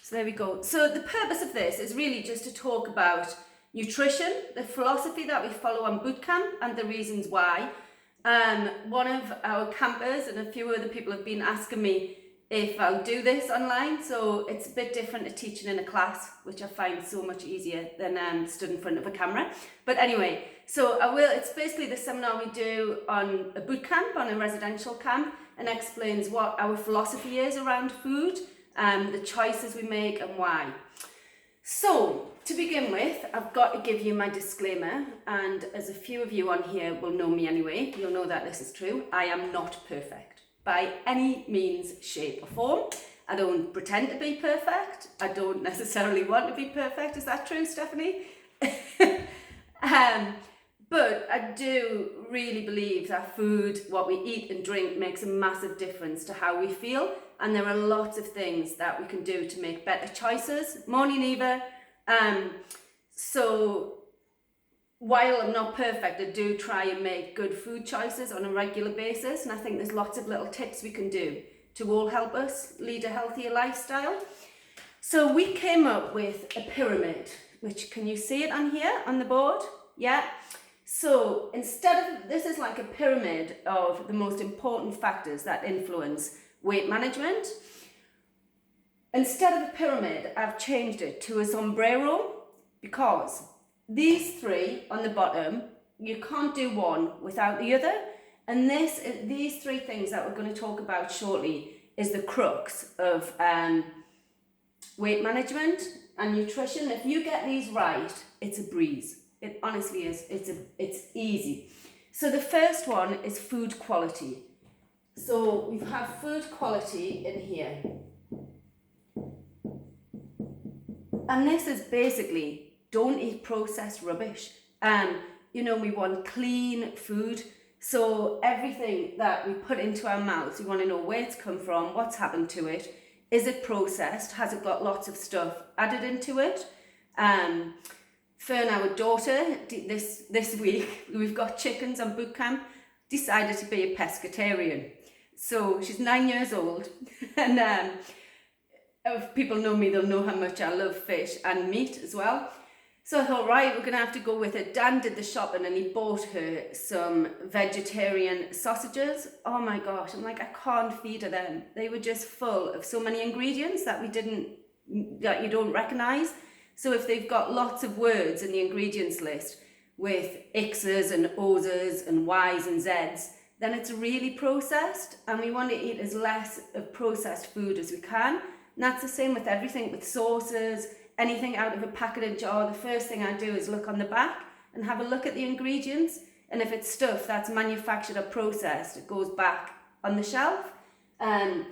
So there we go. So the purpose of this is really just to talk about nutrition, the philosophy that we follow on Bootcamp and the reasons why. One of our campers and a few other people have been asking me if I'll do this online, so it's a bit different to teaching in a class, which I find so much easier than stood in front of a camera. But anyway, so it's basically the seminar we do on a boot camp, on a residential camp, and explains what our philosophy is around food, the choices we make and why. So, to begin with, I've got to give you my disclaimer, and as a few of you on here will know me anyway, you'll know that this is true. I am not perfect by any means, shape or form. I don't pretend to be perfect. I don't necessarily want to be perfect. Is that true, Stephanie? But I do really believe that food, what we eat and drink, makes a massive difference to how we feel. And there are lots of things that we can do to make better choices. Morning, Eva. So while I'm not perfect, I do try and make good food choices on a regular basis. And I think there's lots of little tips we can do to all help us lead a healthier lifestyle. So we came up with a pyramid, which, can you see it on here on the board? Yeah. So instead of, this is like a pyramid of the most important factors that influence weight management. Instead of a pyramid, I've changed it to a sombrero, because these three on the bottom, you can't do one without the other. And these three things that we're going to talk about shortly is the crux of weight management and nutrition. If you get these right, it's a breeze. It honestly is. It's easy. So the first one is food quality. So we have food quality in here. And this is basically, don't eat processed rubbish. We want clean food. So everything that we put into our mouths, we want to know where it's come from, what's happened to it. Is it processed? Has it got lots of stuff added into it? Fern, our daughter, this week, we've got chickens on boot camp, decided to be a pescatarian. So she's 9 years old, and if people know me, they'll know how much I love fish and meat as well. So I thought, right, we're going to have to go with it. Dan did the shopping and he bought her some vegetarian sausages. Oh my gosh, I'm like, I can't feed her them. They were just full of so many ingredients that you don't recognise. So if they've got lots of words in the ingredients list with X's and O's and Y's and Z's, then it's really processed, and we want to eat as less of processed food as we can. And that's the same with everything, with sauces, anything out of a packet or jar. The first thing I do is look on the back and have a look at the ingredients. And if it's stuff that's manufactured or processed, it goes back on the shelf. And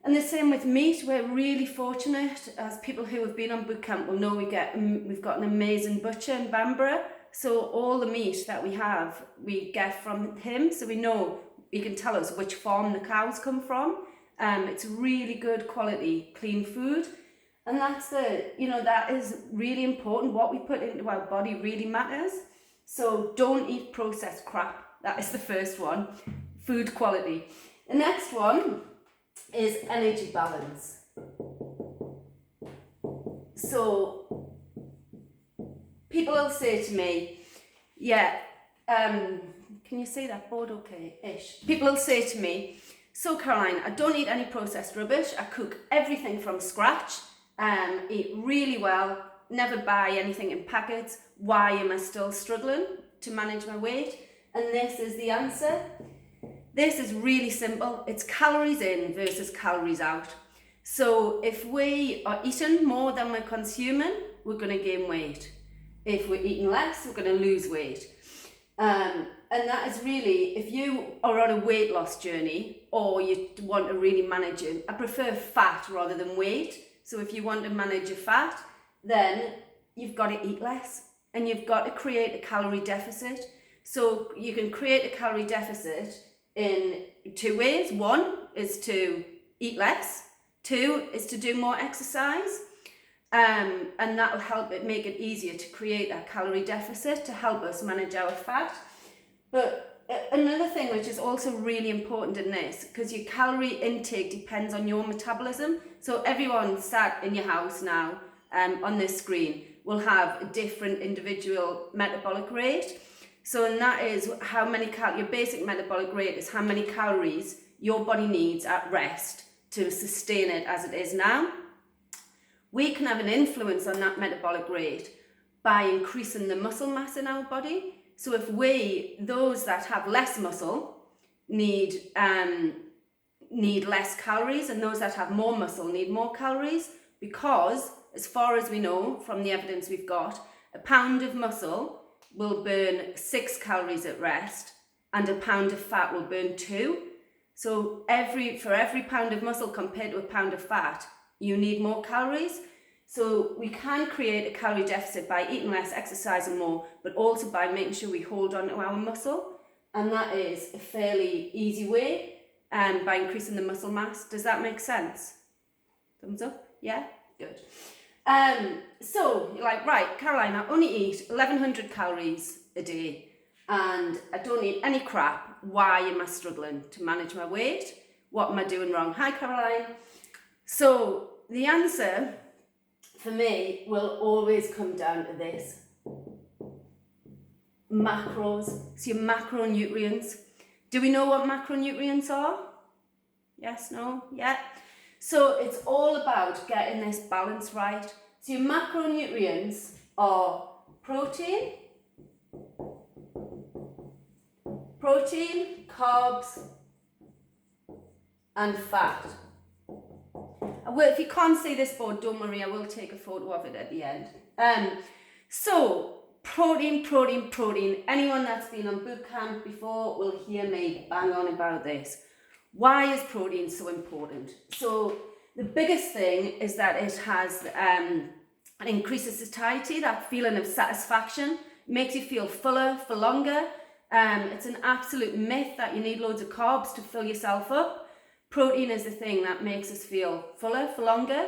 the same with meat. We're really fortunate, as people who have been on bootcamp will know, we've got an amazing butcher in Bamborough. So all the meat that we have, we get from him. So we know, he can tell us which farm the cows come from. It's really good quality, clean food. And that is really important. What we put into our body really matters. So don't eat processed crap. That is the first one. Food quality. The next one is energy balance. So people will say to me, can you see that board okay-ish? People will say to me, so Caroline, I don't eat any processed rubbish. I cook everything from scratch, eat really well, never buy anything in packets. Why am I still struggling to manage my weight? And this is the answer. This is really simple. It's calories in versus calories out. So if we are eating more than we're consuming, we're going to gain weight. If we're eating less, we're going to lose weight. And that is really, if you are on a weight loss journey or you want to really manage it, I prefer fat rather than weight. So if you want to manage your fat, then you've got to eat less and you've got to create a calorie deficit. So you can create a calorie deficit in two ways. One is to eat less. Two is to do more exercise. And that will help make it easier to create that calorie deficit to help us manage our fat. But another thing which is also really important in this, because your calorie intake depends on your metabolism. So everyone sat in your house now on this screen will have a different individual metabolic rate. So and that is how many your basic metabolic rate is how many calories your body needs at rest to sustain it as it is now. We can have an influence on that metabolic rate by increasing the muscle mass in our body. So if those that have less muscle need less calories, and those that have more muscle need more calories, because as far as we know from the evidence we've got, a pound of muscle will burn 6 calories at rest, and a pound of fat will burn 2. So for every pound of muscle compared to a pound of fat, you need more calories. So we can create a calorie deficit by eating less, exercising more, but also by making sure we hold on to our muscle. And that is a fairly easy way by increasing the muscle mass. Does that make sense? Thumbs up? Yeah? Good. So you're like, right, Caroline, I only eat 1,100 calories a day and I don't eat any crap. Why am I struggling to manage my weight? What am I doing wrong? Hi, Caroline. So the answer for me will always come down to this. Macros, so your macronutrients. Do we know what macronutrients are? Yes, no, yeah. So it's all about getting this balance right. So your macronutrients are protein, carbs, and fat. Well, if you can't see this board, don't worry, I will take a photo of it at the end. So protein. Anyone that's been on Bootcamp before will hear me bang on about this. Why is protein so important? So the biggest thing is that it has it increases satiety, that feeling of satisfaction, makes you feel fuller for longer. It's an absolute myth that you need loads of carbs to fill yourself up. Protein is the thing that makes us feel fuller for longer.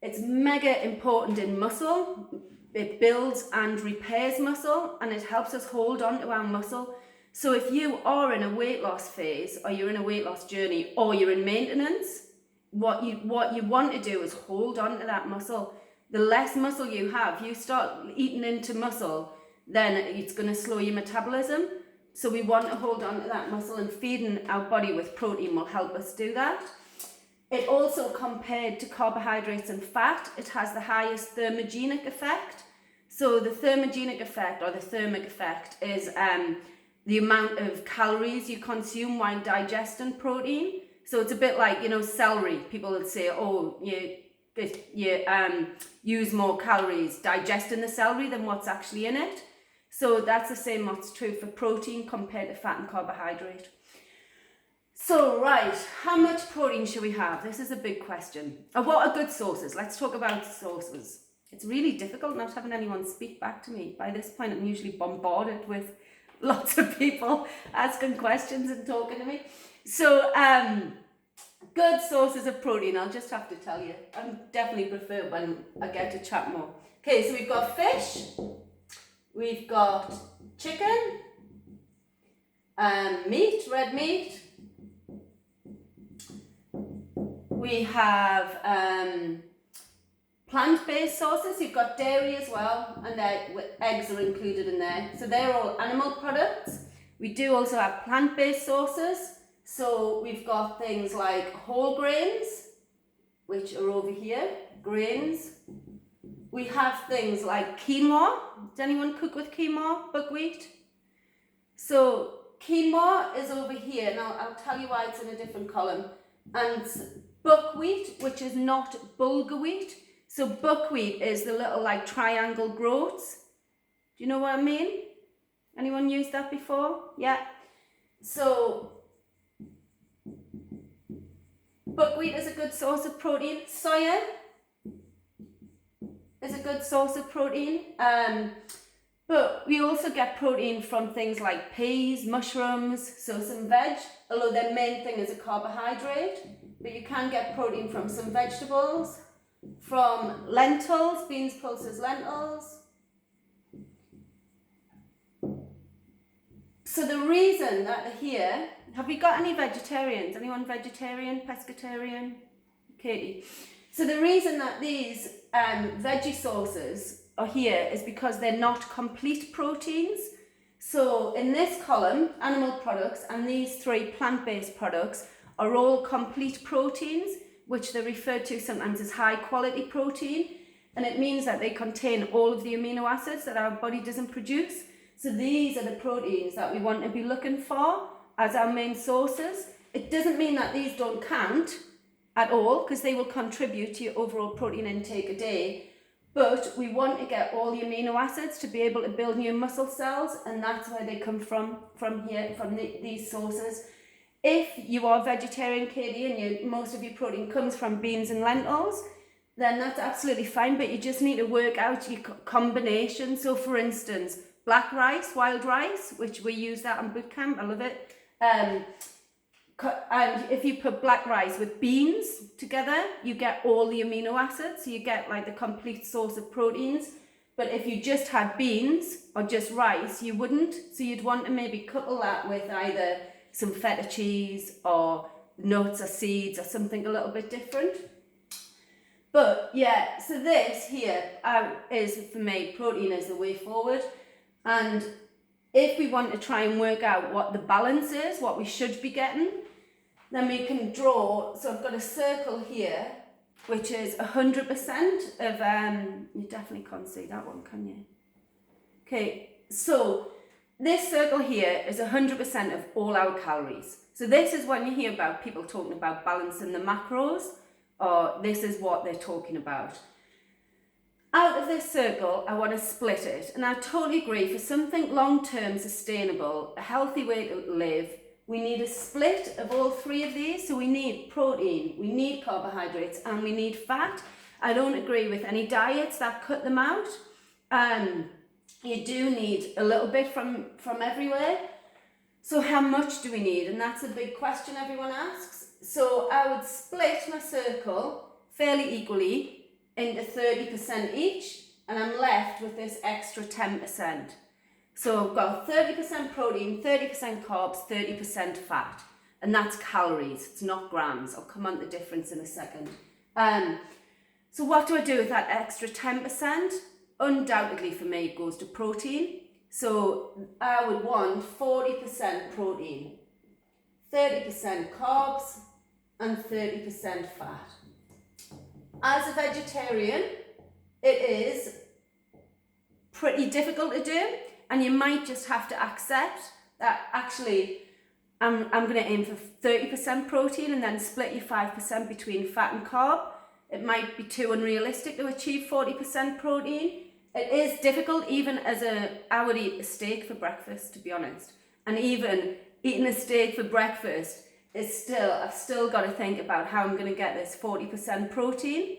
It's mega important in muscle. It builds and repairs muscle, and it helps us hold on to our muscle. So if you are in a weight loss phase, or you're in a weight loss journey, or you're in maintenance, what you want to do is hold on to that muscle. The less muscle you have, you start eating into muscle, then it's going to slow your metabolism. So we want to hold on to that muscle, and feeding our body with protein will help us do that. It also, compared to carbohydrates and fat, it has the highest thermogenic effect. So the thermogenic effect, or the thermic effect, is the amount of calories you consume while digesting protein. So it's a bit like, celery. People would say, oh, you use more calories digesting the celery than what's actually in it. So that's the same what's true for protein compared to fat and carbohydrate. So, right, how much protein should we have? This is a big question. What are good sources? Let's talk about sources. It's really difficult not having anyone speak back to me. By this point, I'm usually bombarded with lots of people asking questions and talking to me. So, good sources of protein, I'll just have to tell you. I definitely prefer when I get to chat more. Okay, so we've got fish, we've got chicken, meat, red meat. We have plant-based sources. You've got dairy as well, and eggs are included in there. So they're all animal products. We do also have plant-based sources. So we've got things like whole grains, which are over here, grains. We have things like quinoa. Does anyone cook with quinoa, buckwheat? So quinoa is over here. Now I'll tell you why it's in a different column. And buckwheat, which is not bulgur wheat. So buckwheat is the little like triangle groats. Do you know what I mean? Anyone used that before? Yeah. So buckwheat is a good source of protein. Soya is a good source of protein. But we also get protein from things like peas, mushrooms, so some veg, although their main thing is a carbohydrate. But you can get protein from some vegetables, from lentils, beans, pulses, lentils. So the reason that they're here, have we got any vegetarians? Anyone vegetarian, pescatarian? Katie. So the reason that these veggie sauces are here is because they're not complete proteins. So in this column, animal products, and these three plant-based products are all complete proteins, which they're referred to sometimes as high quality protein. And it means that they contain all of the amino acids that our body doesn't produce. So these are the proteins that we want to be looking for as our main sources. It doesn't mean that these don't count at all, because they will contribute to your overall protein intake a day. But we want to get all the amino acids to be able to build new muscle cells, and that's where they come from here, from these sources. If you are vegetarian, Katie, and most of your protein comes from beans and lentils, then that's absolutely fine, but you just need to work out your combination. So for instance, black rice, wild rice, which we use that on Bootcamp, I love it. And if you put black rice with beans together, you get all the amino acids, so you get like the complete source of proteins. But if you just had beans or just rice, you wouldn't. So you'd want to maybe couple that with either some feta cheese or nuts or seeds or something a little bit different. But yeah, so this here is, for me, protein is the way forward. And if we want to try and work out what the balance is, what we should be getting, then we can draw. So I've got a circle here, which is 100% of, you definitely can't see that one, can you? Okay, so this circle here is 100% of all our calories. So this is when you hear about people talking about balancing the macros, or this is what they're talking about. Out of this circle, I want to split it. And I totally agree, for something long-term sustainable, a healthy way to live, we need a split of all three of these. So we need protein, we need carbohydrates, and we need fat. I don't agree with any diets that cut them out. You do need a little bit from everywhere. So how much do we need? And that's a big question everyone asks. So I would split my circle fairly equally into 30% each, and I'm left with this extra 10%. So I've got 30% protein, 30% carbs, 30% fat, and that's calories, it's not grams. I'll come on to the difference in a second. So what do I do with that extra 10%? Undoubtedly for me it goes to protein. So I would want 40% protein, 30% carbs, and 30% fat. As a vegetarian, it is pretty difficult to do, and you might just have to accept that actually I'm going to aim for 30% protein and then split your 5% between fat and carb. It might be too unrealistic to achieve 40% protein. It is difficult, even I would eat a steak for breakfast, to be honest. And even eating a steak for breakfast is I've still got to think about how I'm going to get this 40% protein.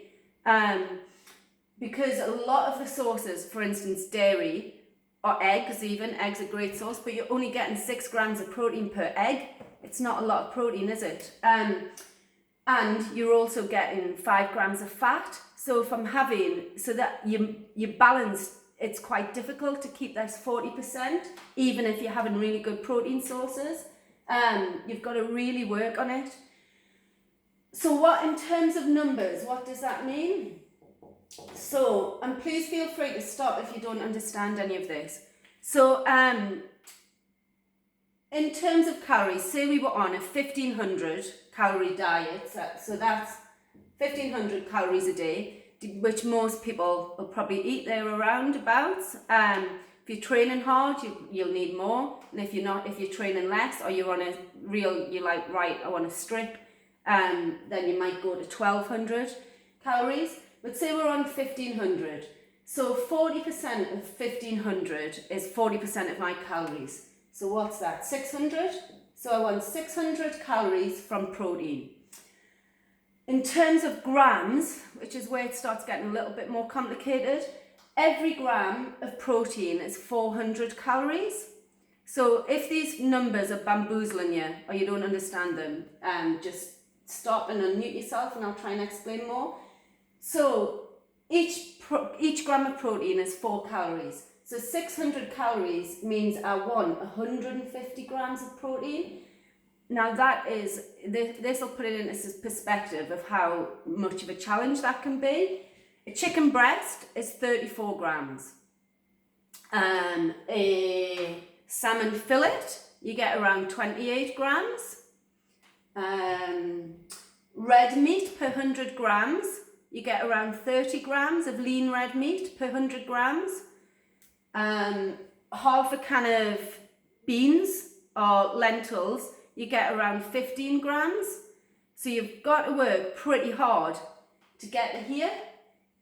Because a lot of the sources, for instance, dairy or eggs even, eggs are a great source, but you're only getting 6 grams of protein per egg. It's not a lot of protein, is it? And you're also getting 5 grams of fat. So from so that you balance, it's quite difficult to keep this 40%, even if you're having really good protein sources. You've got to really work on it. So what, in terms of numbers, what does that mean? So, and please feel free to stop if you don't understand any of this. So, in terms of calories, say we were on a 1500 calorie diet, so that's 1500 calories a day, which most people will probably eat there around about. If you're training hard, you'll need more. And if you're training less, or you're on you're like, right, I want to strip, then you might go to 1200 calories. But say we're on 1500. So 40% of 1500 is 40% of my calories. So what's that? 600? So I want 600 calories from protein. In terms of grams, which is where it starts getting a little bit more complicated, every gram of protein is 400 calories. So if these numbers are bamboozling you, or you don't understand them, just stop and unmute yourself and I'll try and explain more. So each gram of protein is 4 calories. So 600 calories means I want 150 grams of protein. Now that is, this will put it into perspective of how much of a challenge that can be. A chicken breast is 34 grams. A salmon fillet, you get around 28 grams. Red meat per 100 grams, you get around 30 grams of lean red meat per 100 grams. Half a can of beans or lentils, you get around 15 grams. So you've got to work pretty hard to get to here.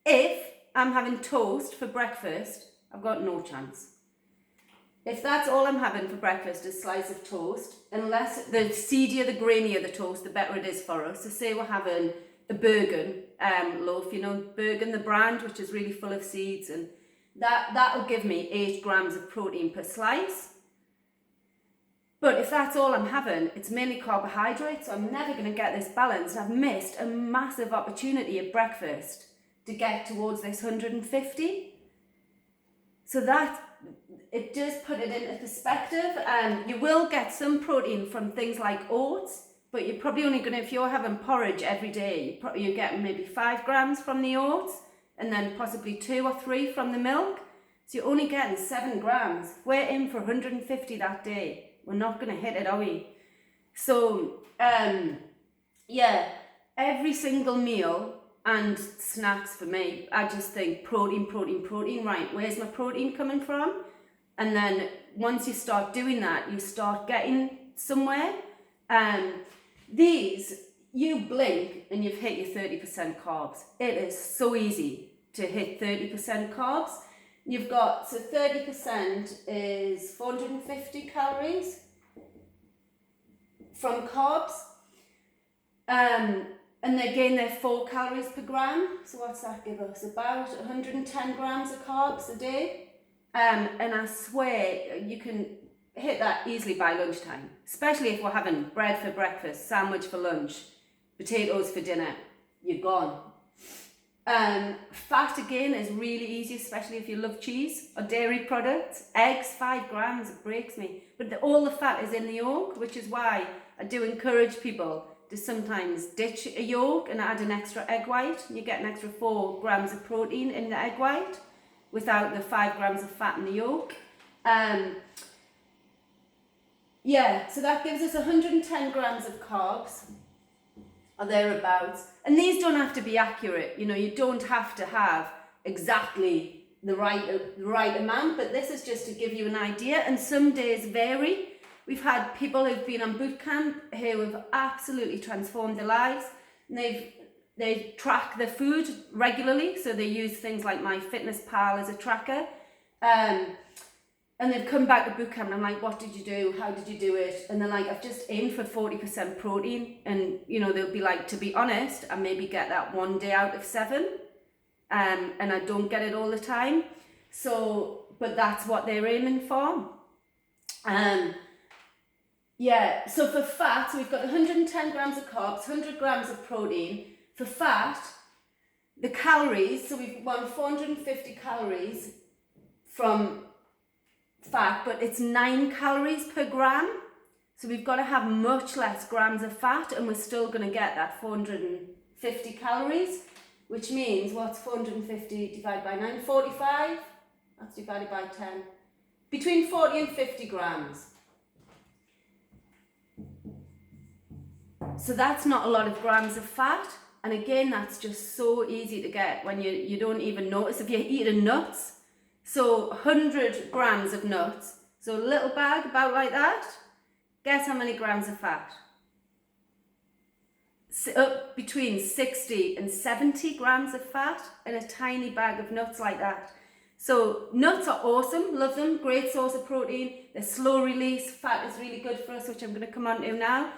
If I'm having toast for breakfast, I've got no chance. If that's all I'm having for breakfast is slice of toast, unless the seedier, the grainier the toast, the better it is for us. So say we're having a Bergen loaf, you know, Bergen, the brand, which is really full of seeds, and that'll give me 8 grams of protein per slice. But if that's all I'm having, it's mainly carbohydrates, so I'm never going to get this balance. I've missed a massive opportunity at breakfast to get towards this 150. So that, it does put it into perspective. You will get some protein from things like oats, but you're probably only going to, if you're having porridge every day, you're getting maybe 5 grams from the oats, and then possibly 2 or 3 from the milk. So you're only getting 7 grams. If we're in for 150 that day, we're not going to hit it, are we? So, yeah, every single meal and snacks for me, I just think protein, protein, protein. Right, where's my protein coming from? And then once you start doing that, you start getting somewhere. These, you blink and you've hit your 30% carbs. It is so easy to hit 30% carbs. You've got, so 30% is 450 calories from carbs. And again, they're 4 calories per gram. So what's that give us? About 110 grams of carbs a day. And I swear you can hit that easily by lunchtime, especially if we're having bread for breakfast, sandwich for lunch, potatoes for dinner, you're gone. Fat again is really easy, especially if you love cheese or dairy products. Eggs, 5 grams, it breaks me. But all the fat is in the yolk, which is why I do encourage people to sometimes ditch a yolk and add an extra egg white. You get an extra 4 grams of protein in the egg white without the 5 grams of fat in the yolk. Yeah, so that gives us 110 grams of carbs, or thereabouts. And these don't have to be accurate, you know, you don't have to have exactly the right amount, but this is just to give you an idea, and some days vary. We've had people who've been on Bootcamp who have absolutely transformed their lives. And they track their food regularly, so they use things like MyFitnessPal as a tracker. And they've come back to Bootcamp and I'm like, what did you do? How did you do it? And they're like, I've just aimed for 40% protein. And, you know, they'll be like, to be honest, I maybe get that 1 day out of 7. And I don't get it all the time. So, but that's what they're aiming for. Yeah, so for fat, so we've got 110 grams of carbs, 100 grams of protein. For fat, the calories, so we've won 450 calories from fat, but it's 9 calories per gram. So we've got to have much less grams of fat and we're still going to get that 450 calories, which means what's 450 divided by 9? 45? That's divided by 10. Between 40 and 50 grams. So that's not a lot of grams of fat. And again, that's just so easy to get when you don't even notice if you're eating nuts. So 100 grams of nuts, so a little bag about like that. Guess how many grams of fat? Up between 60 and 70 grams of fat in a tiny bag of nuts like that. So nuts are awesome, love them, great source of protein. They're slow release, fat is really good for us, which I'm going to come on to now.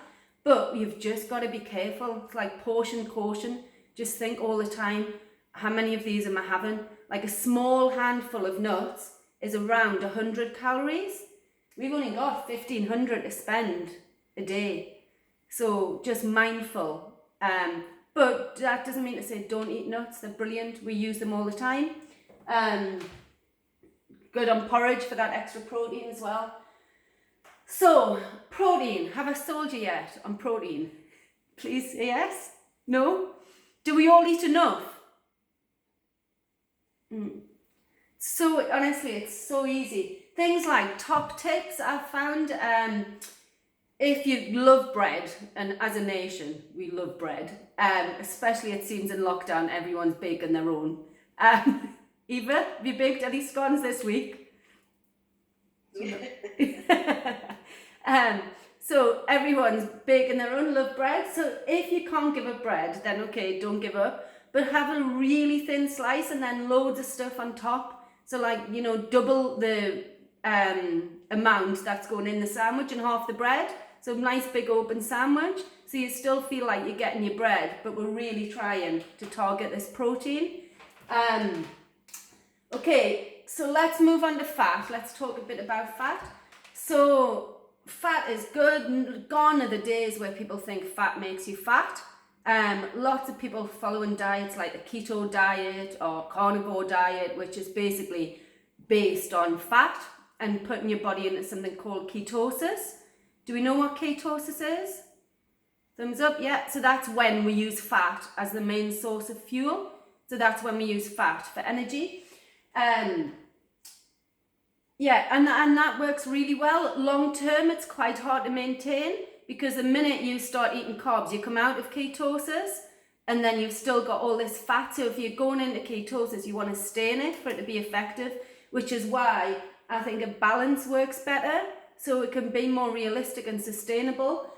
But you've just got to be careful. It's like portion caution. Just think all the time, how many of these am I having? Like a small handful of nuts is around 100 calories. We've only got 1,500 to spend a day. So just mindful. But that doesn't mean to say don't eat nuts. They're brilliant. We use them all the time. good on porridge for that extra protein as well. So, protein. Have I sold you yet on protein? Please say yes? No? Do we all eat enough? So, honestly, it's so easy. Things like top tips I've found. If you love bread, and as a nation, we love bread, especially it seems in lockdown, everyone's baking their own. Eva, have you baked any scones this week? So everyone's baking their own love bread. So if you can't give up bread, then okay, don't give up. But have a really thin slice and then loads of stuff on top. So like, you know, double the amount that's going in the sandwich and half the bread. So nice big open sandwich. So you still feel like you're getting your bread, but we're really trying to target this protein. Okay, so let's move on to fat. Let's talk a bit about fat. So fat is good. Gone are the days where people think fat makes you fat. Lots of people following diets like the keto diet or carnivore diet, which is basically based on fat and putting your body into something called ketosis. Do we know what ketosis is? Thumbs up, yeah. So that's when we use fat as the main source of fuel. So that's when we use fat for energy. Yeah, and that works really well. Long term, it's quite hard to maintain because the minute you start eating carbs, you come out of ketosis and then you've still got all this fat. So if you're going into ketosis, you want to stay in it for it to be effective, which is why I think a balance works better. So it can be more realistic and sustainable.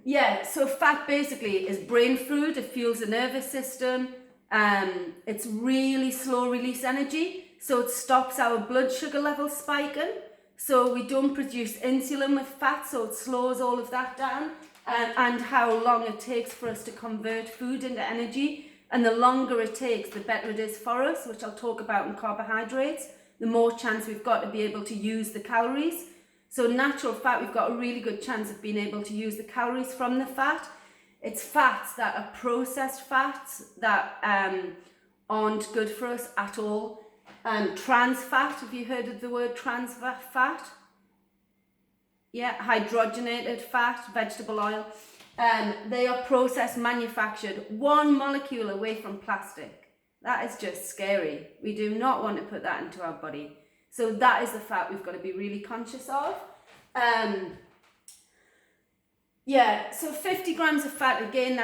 Yeah, so fat basically is brain food. It fuels the nervous system. It's really slow release energy. So it stops our blood sugar levels spiking. So we don't produce insulin with fat. So it slows all of that down. And how long it takes for us to convert food into energy. And the longer it takes, the better it is for us, which I'll talk about in carbohydrates. The more chance we've got to be able to use the calories. So natural fat, we've got a really good chance of being able to use the calories from the fat. It's fats that are processed fats that aren't good for us at all. Trans fat, have you heard of the word trans fat? Yeah, hydrogenated fat, vegetable oil. They are processed, manufactured, one molecule away from plastic. That is just scary. We do not want to put that into our body. So that is the fat we've got to be really conscious of. Yeah, so 50 grams of fat, again,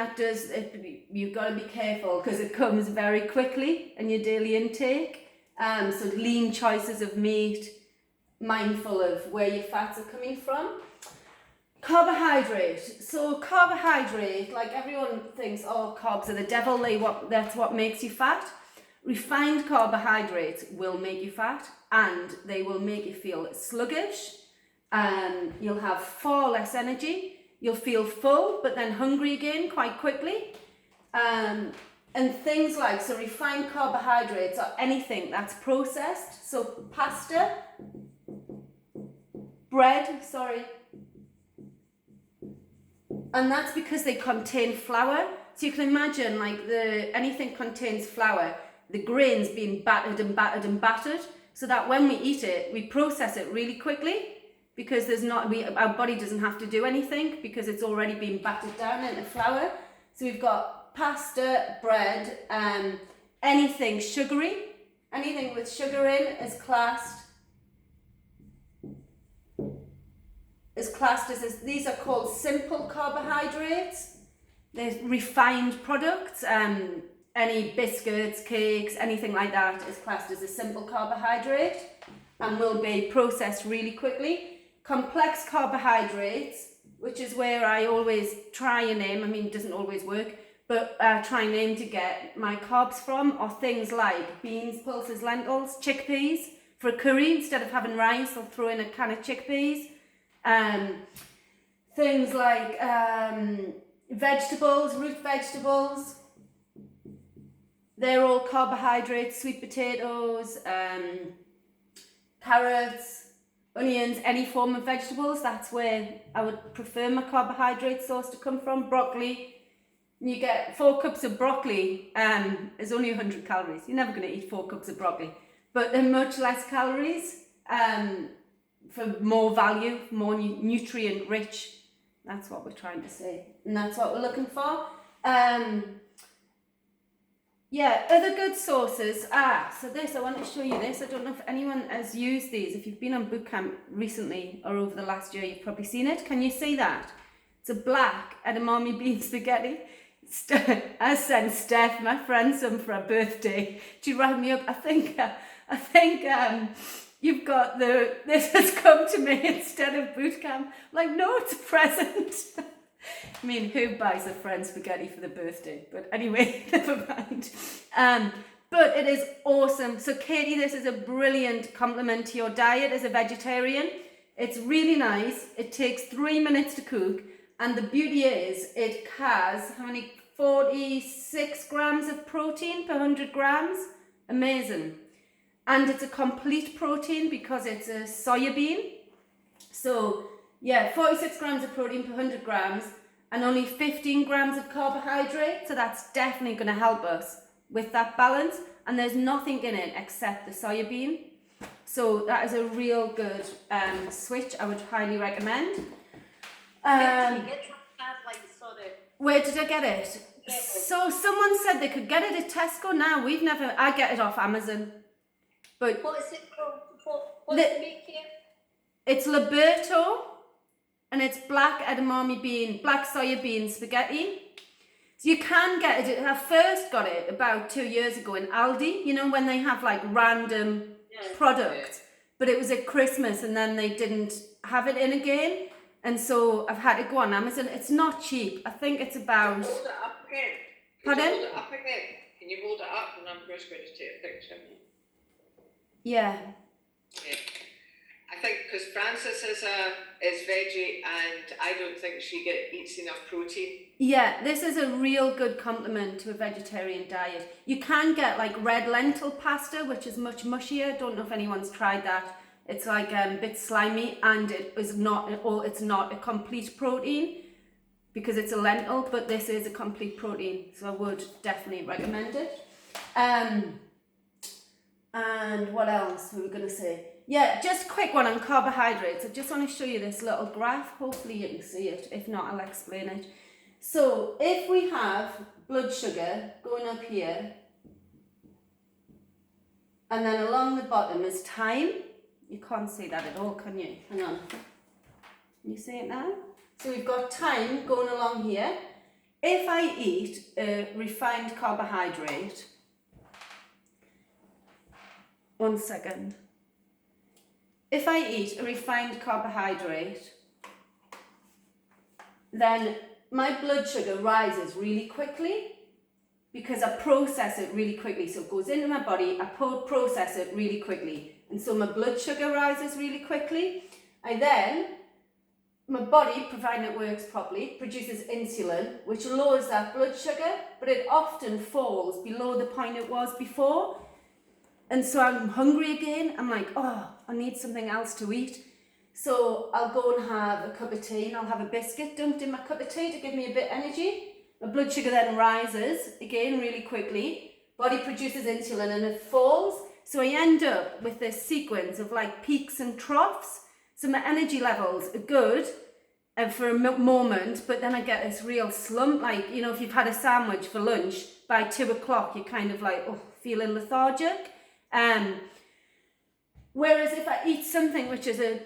you've got to be careful because it comes very quickly in your daily intake. So lean choices of meat, mindful of where your fats are coming from. Carbohydrate. So carbohydrate, like everyone thinks, oh, carbs are the devil, that's what makes you fat. Refined carbohydrates will make you fat and they will make you feel sluggish. You'll have far less energy. You'll feel full, but then hungry again quite quickly. And things like, so refined carbohydrates are anything that's processed. So pasta, bread, and that's because they contain flour. So you can imagine like anything contains flour, the grains being battered and battered and battered, so that when we eat it, we process it really quickly because our body doesn't have to do anything because it's already been battered down into flour. So we've got pasta, bread, anything sugary, anything with sugar in is classed as these are called simple carbohydrates. They're refined products. Any biscuits, cakes, anything like that is classed as a simple carbohydrate and will be processed really quickly. Complex carbohydrates, which is where I always try and aim, it doesn't always work, but try and aim to get my carbs from, are things like beans, pulses, lentils, chickpeas. For a curry, instead of having rice, I'll throw in a can of chickpeas. Things like vegetables, root vegetables, they're all carbohydrates. Sweet potatoes, carrots, onions, any form of vegetables, that's where I would prefer my carbohydrate source to come from. Broccoli, you get 4 cups of broccoli, is only 100 calories. You're never going to eat 4 cups of broccoli. but they're much less calories, for more value, more nutrient rich. That's what we're trying to say, and that's what we're looking for. Yeah, other good sources. So this, I want to show you this. I don't know if anyone has used these. If you've been on Bootcamp recently or over the last year, you've probably seen it. Can you see that? It's a black edamame bean spaghetti. I sent Steph, my friend, some for her birthday. She rang me up. I think you've got this has come to me instead of Bootcamp. Like, no, it's a present. I mean, who buys a friend spaghetti for the birthday? But anyway, never mind. But it is awesome. So Katie, this is a brilliant complement to your diet as a vegetarian. It's really nice. It takes 3 minutes to cook. And the beauty is it has, how many? 46 grams of protein per 100 grams. Amazing. And it's a complete protein because it's a soya bean. So yeah, 46 grams of protein per 100 grams and only 15 grams of carbohydrate. So that's definitely going to help us with that balance. And there's nothing in it except the soya bean. So that is a real good switch. I would highly recommend. Where did I get it? So someone said they could get it at Tesco. Now I get it off Amazon. But what is it called? What does it make here? It's Liberto, and it's black soya bean spaghetti. So you can get it. I first got it about 2 years ago in Aldi, you know, when they have like random products. But it was at Christmas and then they didn't have it in again. And so I've had to go on Amazon. It's not cheap. I think it's about... Hold it up again. Pardon? Hold it up again. Can you hold it up and I'm just going to take a picture? Yeah. I think because Frances is veggie and I don't think she eats enough protein. Yeah, this is a real good complement to a vegetarian diet. You can get like red lentil pasta, which is much mushier. Don't know if anyone's tried that. It's like a bit slimy and it's not a complete protein because it's a lentil, but this is a complete protein. So I would definitely recommend it. And what else were we going to say? Yeah, just a quick one on carbohydrates. I just want to show you this little graph. Hopefully you can see it. If not, I'll explain it. So if we have blood sugar going up here, and then along the bottom is time. You can't see that at all, can you? Hang on. Can you see it now? So we've got time going along here. If I eat a refined carbohydrate, 1 second. If I eat a refined carbohydrate, then my blood sugar rises really quickly because I process it really quickly. So it goes into my body, I process it really quickly. And so my blood sugar rises really quickly. My body, providing it works properly, produces insulin, which lowers that blood sugar, but it often falls below the point it was before. And so I'm hungry again. I'm like, oh, I need something else to eat. So I'll go and have a cup of tea and I'll have a biscuit dumped in my cup of tea to give me a bit of energy. My blood sugar then rises again really quickly. Body produces insulin and it falls. So I end up with this sequence of like peaks and troughs. So my energy levels are good for a moment, but then I get this real slump. Like, you know, if you've had a sandwich for lunch, by 2 o'clock, you're kind of like, feeling lethargic. Whereas if I eat something which is a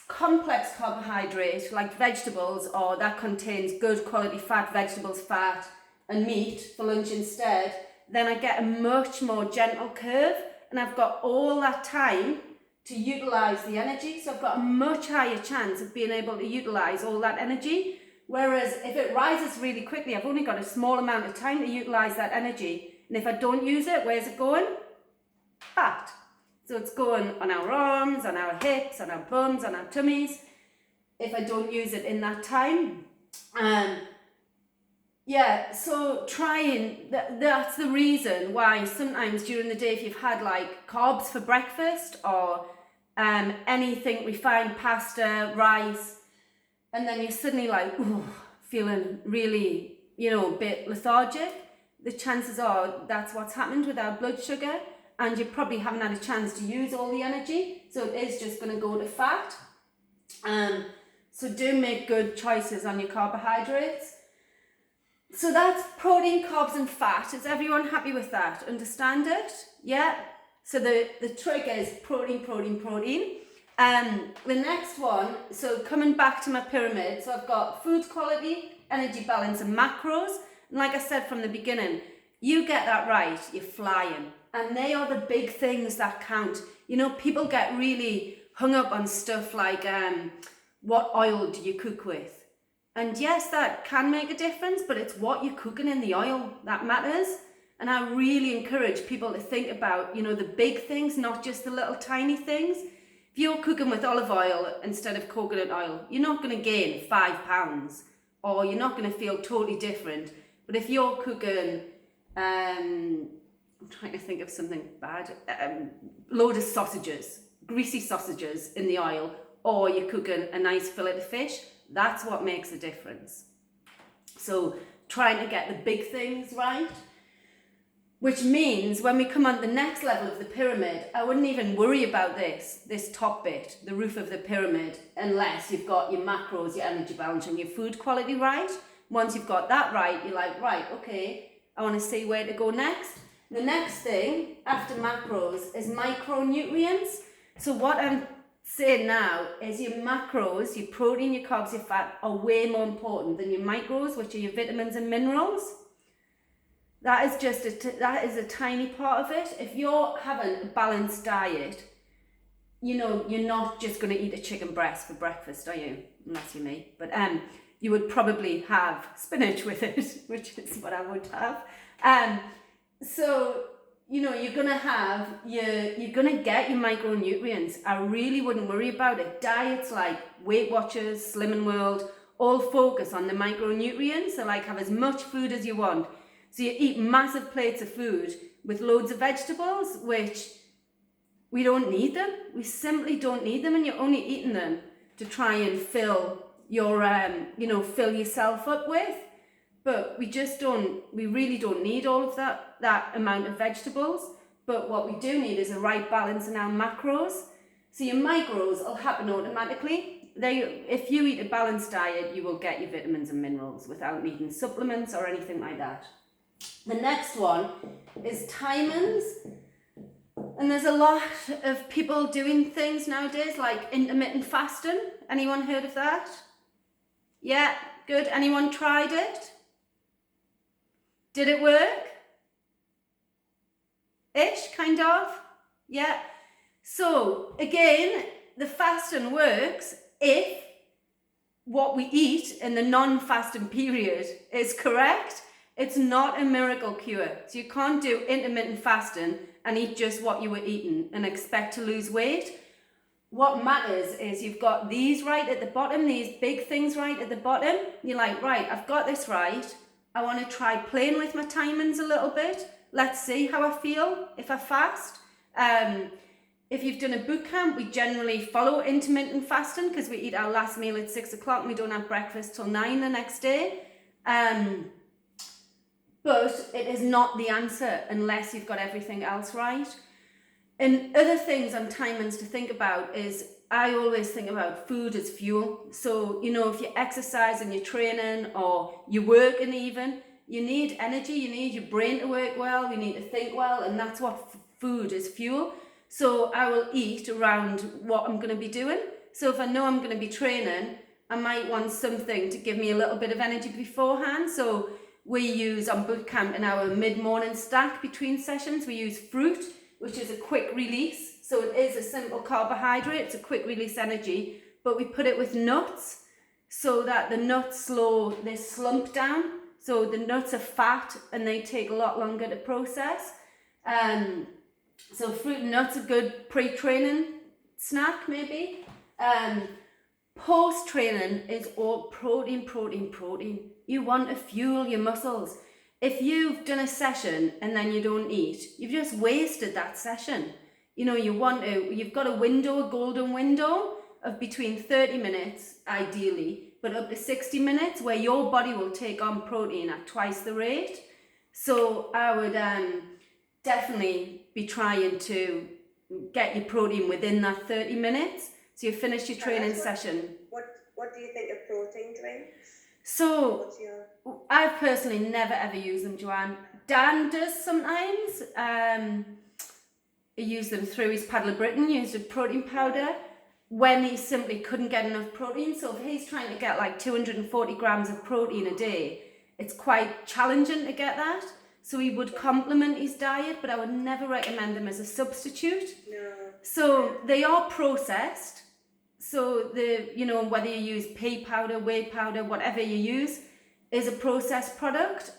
complex carbohydrate, like vegetables, or that contains good quality fat, vegetables, fat, and meat for lunch instead, then I get a much more gentle curve, and I've got all that time to utilize the energy. So I've got a much higher chance of being able to utilize all that energy. Whereas if it rises really quickly, I've only got a small amount of time to utilize that energy. And if I don't use it, where's it going? Fat. So it's going on our arms, on our hips, on our bums, on our tummies, if I don't use it in that time. So that's the reason why sometimes during the day, if you've had like carbs for breakfast or anything refined, pasta, rice, and then you're suddenly like, feeling really, a bit lethargic, the chances are that's what's happened with our blood sugar. and you probably haven't had a chance to use all the energy, so it is just going to go to fat. So do make good choices on your carbohydrates. So that's protein, carbs and fat. Is everyone happy with that? Understand it? Yeah? So the trick is protein, protein, protein. The next one, so coming back to my pyramid, so I've got food quality, energy balance and macros. And like I said from the beginning, you get that right, you're flying. And they are the big things that count. You know, people get really hung up on stuff like what oil do you cook with? And yes, that can make a difference, but it's what you're cooking in the oil that matters. And I really encourage people to think about, you know, the big things, not just the little tiny things. If you're cooking with olive oil instead of coconut oil, you're not going to gain 5 pounds, or you're not going to feel totally different. But if you're cooking, I'm trying to think of something bad, load of sausages, greasy sausages in the oil, or you're cooking a nice fillet of fish, that's what makes a difference. So trying to get the big things right, which means when we come on the next level of the pyramid, I wouldn't even worry about this top bit, the roof of the pyramid, unless you've got your macros, your energy balance and your food quality right. Once you've got that right, you're like, right, okay, I want to see where to go next. The next thing after macros is micronutrients. So what I'm saying now is your macros, your protein, your carbs, your fat are way more important than your micros, which are your vitamins and minerals. That is just that is a tiny part of it. If you're having a balanced diet, you know, you're not just going to eat a chicken breast for breakfast, are you? Unless you're me. But you would probably have spinach with it, which is what I would have. So, you know, you're going to get your micronutrients. I really wouldn't worry about it. Diets like Weight Watchers, Slim and World, all focus on the micronutrients. So like have as much food as you want. So you eat massive plates of food with loads of vegetables, which we don't need them. We simply don't need them, and you're only eating them to try and fill your, fill yourself up with. But we really don't need all of that amount of vegetables. But what we do need is a right balance in our macros. So your micros will happen automatically. If you eat a balanced diet, you will get your vitamins and minerals without needing supplements or anything like that. The next one is timings. And there's a lot of people doing things nowadays like intermittent fasting. Anyone heard of that? Yeah, good. Anyone tried it? Did it work? Ish, kind of? Yeah. So again, the fasting works if what we eat in the non-fasting period is correct. It's not a miracle cure. So you can't do intermittent fasting and eat just what you were eating and expect to lose weight. What matters is you've got these right at the bottom, these big things right at the bottom. You're like, right, I've got this right. I want to try playing with my timings a little bit. Let's see how I feel if I fast. If you've done a boot camp, we generally follow intermittent fasting because we eat our last meal at 6 o'clock and we don't have breakfast till 9 the next day. But it is not the answer unless you've got everything else right. And other things on timings to think about is I always think about food as fuel. So, you know, if you're exercising, you're training, or you're working even, you need energy, you need your brain to work well, you need to think well, and that's what food is, fuel. So I will eat around what I'm going to be doing. So if I know I'm going to be training, I might want something to give me a little bit of energy beforehand. So we use on Bootcamp in our mid-morning stack between sessions, we use fruit, which is a quick release. So it is a simple carbohydrate, it's a quick release energy, but we put it with nuts so that the nuts slow this slump down. So the nuts are fat and they take a lot longer to process. So fruit and nuts are good pre-training snack maybe. Post-training is all protein, protein, protein. You want to fuel your muscles. If you've done a session and then you don't eat, you've just wasted that session. You know, you've got a golden window of between 30 minutes, ideally, but up to 60 minutes where your body will take on protein at twice the rate. So I would, definitely be trying to get your protein within that 30 minutes. So you finish your training session. What do you think of protein drinks? So I've personally never ever used them, Joanne. Dan does sometimes. He used them through his Paddle of Britain, used a protein powder when he simply couldn't get enough protein. So if he's trying to get like 240 grams of protein a day, it's quite challenging to get that. So he would complement his diet, but I would never recommend them as a substitute. No. So they are processed. So whether you use pea powder, whey powder, whatever you use, is a processed product.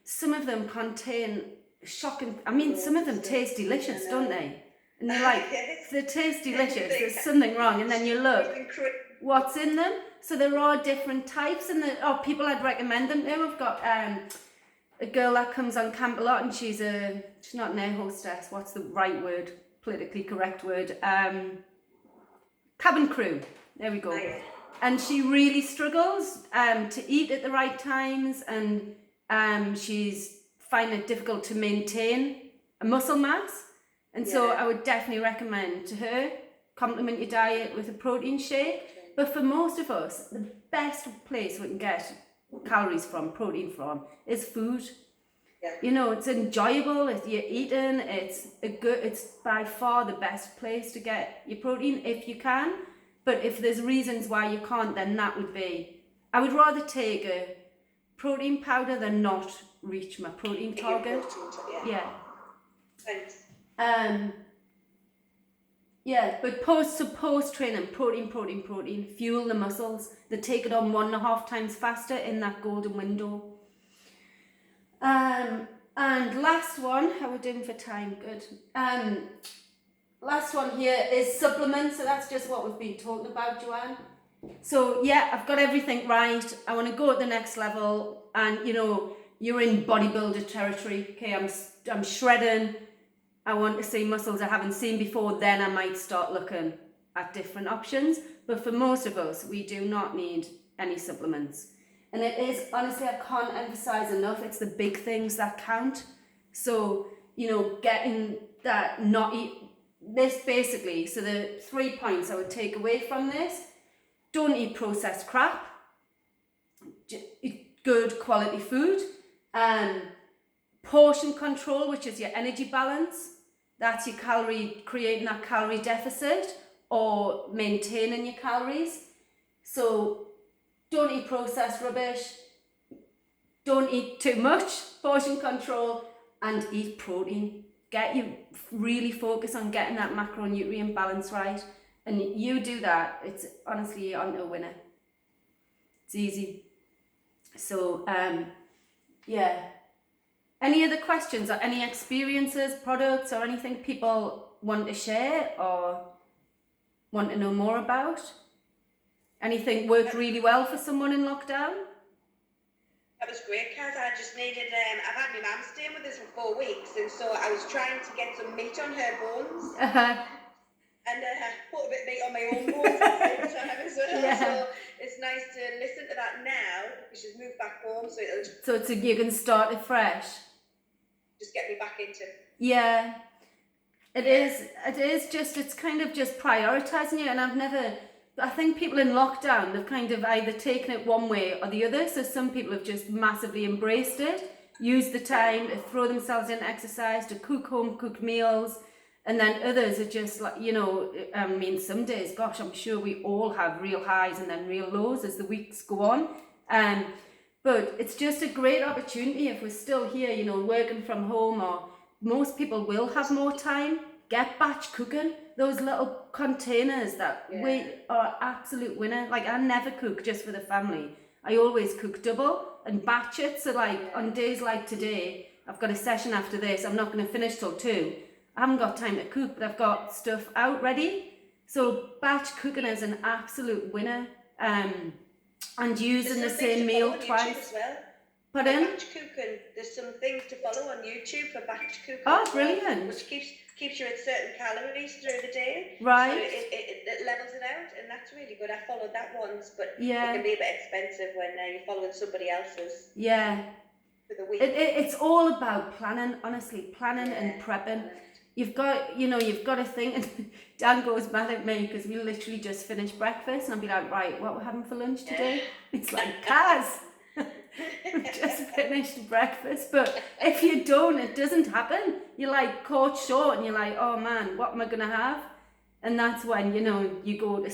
Some of them contain shocking. I mean, some of them taste delicious, don't they? And you're like, they taste delicious. There's something wrong, and then you look what's in them. So there are different types, and there are people I'd recommend them to. I've got a girl that comes on camp a lot, and she's not an air hostess. What's the right word? Politically correct word. Cabin crew. There we go. Oh, yeah. And she really struggles to eat at the right times, and she's finding it difficult to maintain a muscle mass. And so I would definitely recommend to her, complement your diet with a protein shake. But for most of us, the best place we can get calories from, protein from, is food. Yeah. It's enjoyable. You're eating. It's by far the best place to get your protein if you can. But if there's reasons why you can't, then that would be. I would rather take a protein powder than not reach my protein target. Yeah. Thanks. But post training, protein, fuel the muscles. They take it on 1.5 times faster in that golden window. And last one, how are we doing for time? Good. Last one here is supplements. So that's just what we've been talking about, Joanne. So I've got everything right. I want to go at the next level, and you're in bodybuilder territory. Okay, I'm shredding. I want to see muscles I haven't seen before. Then I might start looking at different options. But for most of us, we do not need any supplements. And it is, honestly, I can't emphasize enough, it's the big things that count. So, getting that this basically, so the 3 points I would take away from this: don't eat processed crap, eat good quality food, portion control, which is your energy balance, that's your creating that calorie deficit or maintaining your calories. So don't eat processed rubbish, don't eat too much, portion control, and eat protein. Really focus on getting that macronutrient balance right, and you do that, it's honestly onto a winner. It's easy. So any other questions or any experiences, products, or anything people want to share or want to know more about? Anything worked really well for someone in lockdown? That was great, Kaz. I just needed, I've had my mum staying with us for 4 weeks, and so I was trying to get some meat on her bones. And put a bit of meat on my own bones at the same time as well. Yeah. So it's nice to listen to that now, because she's moved back home, so you can start it fresh. Just get me back into. Yeah. It is just, it's kind of just prioritising you, and I think people in lockdown, they've kind of either taken it one way or the other. So some people have just massively embraced it, used the time to throw themselves in exercise, to cook home-cooked meals, and then others are just like, some days, gosh, I'm sure we all have real highs and then real lows as the weeks go on. But it's just a great opportunity if we're still here, working from home, or most people will have more time. Get batch cooking. Those little containers that are absolute winner. Like, I never cook just for the family. I always cook double and batch it. So on days like today, I've got a session after this. I'm not going to finish till 2. I haven't got time to cook, but I've got stuff out ready. So batch cooking is an absolute winner. And using the same meal twice. Pardon? Batch cooking. There's some things to follow on YouTube for batch cooking. Oh, brilliant. Which keeps you at certain calories through the day. Right. So it levels it out, and that's really good. I followed that once, but it can be a bit expensive when you're following somebody else's. Yeah. for the week. It's all about planning, honestly, planning and prepping. You've got to think, and Dan goes mad at me because we literally just finished breakfast and I'll be like, right, what we're having for lunch today? It's like, Kaz, we've just finished breakfast. But if you don't, it doesn't happen. You're like caught short and you're like, oh man, what am I going to have? And that's when, you go to